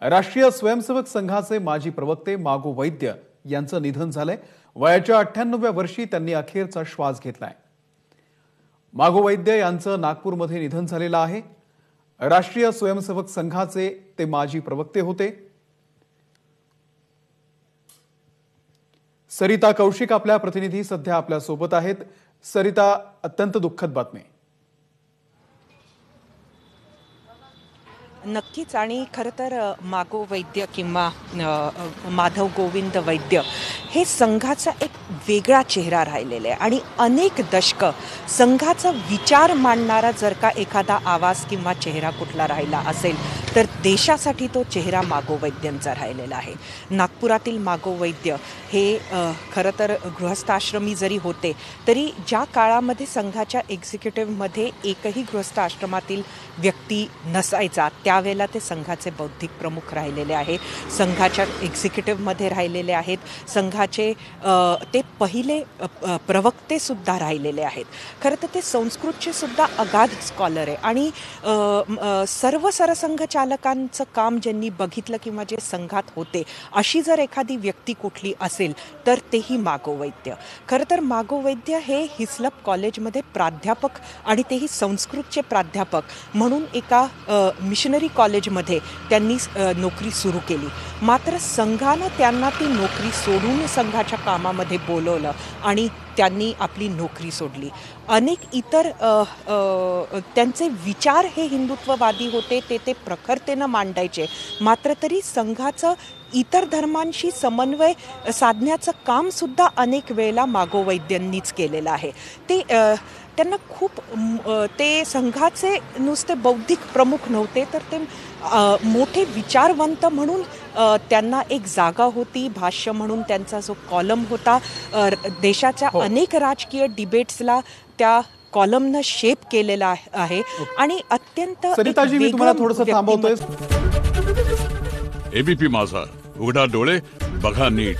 राष्ट्रीय स्वयंसेवक संघाचे माजी प्रवक्ते मागो वैद्य यांचं निधन झालंय। वयाच्या 98व्या वर्षी त्यांनी अखेरचा श्वास घेतलाय। मागो वैद्य यांचं नागपूरमध्ये निधन झालेलं आहे। राष्ट्रीय स्वयंसेवक संघाचे ते माजी प्रवक्ते होते। सरिता कौशिक आपल्या प्रतिनिधी सध्या आपल्या सोबत आहेत। सरिता, अत्यंत दुःखद बातमी। नक्कीच, आणि खरं तर मागो वैद्य किंवा माधव गोविंद वैद्य हे संघाचा एक वेगळा चेहरा राहिलेला आहे आणि अनेक दशकं संघाचा विचार मांडणारा जर का एखादा आवाज किंवा चेहरा कुठला राहिला असेल तर देशासाठी तो चेहरा मागो वैद्यांचा राहिलेला आहे। नागपुरातील मागो वैद्य हे खरं तर गृहस्थाश्रमी जरी होते तरी ज्या काळामध्ये संघाच्या एक्झिक्युटिव्हमध्ये एकही गृहस्थ आश्रमातील व्यक्ती नसायचा त्यावेळेला ते संघाचे बौद्धिक प्रमुख राहिलेले आहे, संघाच्या एक्झिक्युटिव्हमध्ये राहिलेले आहेत, संघाचे ते पहिले प्रवक्ते सुद्धा राहिलेले आहेत। खरं तर ते संस्कृतचे सुद्धा अगाध स्कॉलर आहे आणि सर्व सरसंघचालकांचं काम ज्यांनी बघितलं किंवा जे संघात होते अशी जर एखादी व्यक्ती कुठली असेल तर तेही मागो वैद्य। खरं तर मागो वैद्य हे हिस्लप कॉलेजमध्ये प्राध्यापक आणि तेही संस्कृतचे प्राध्यापक म्हणून एका मिशनरी कॉलेजमध्ये त्यांनी नोकरी सुरू केली। मात्र संघानं त्यांना ती नोकरी सोडून संघाच्या कामामध्ये बोलवलं आणि त्यांनी आपली नोकरी सोडली। अनेक इतर त्यांचे विचार हे हिंदुत्ववादी होते, ते प्रखरतेनं मांडायचे, मात्र तरी संघाचं इतर धर्मांशी समन्वय साधण्याचं काम सुद्धा अनेक वेळेला मागो वैद्यांनीच केलेलं आहे। ते त्यांना खूप ते संघाचे नुसते बौद्धिक प्रमुख नव्हते तर ते मोठे विचारवंत म्हणून त्यांना एक जागा होती। भाष्य म्हणून त्यांचा जो कॉलम होता देशाच्या अनेक राजकीय डिबेट्सला त्या कॉलमनं शेप केलेला आहे आणि अत्यंत सरिताजी, मी तुम्हाला थोडंसं थांबवतोय। एबीपी माझा, उघडा डोळे बघा नीट।